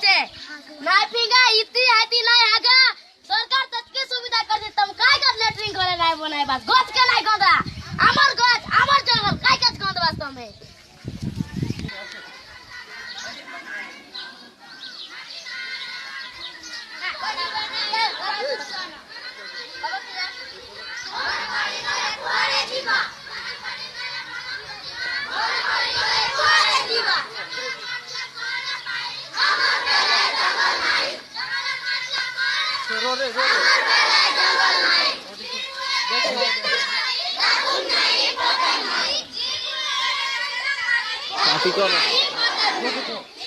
छे नाही पिगा इती हाती नाही हागा सरकार ततके सुविधा कर दे तुम काय कर लेटरिंग करे नाही बनाय बस गच के नाही गंदा अमर गच अमर जंगल काय गच गंद वास्तव में Así como.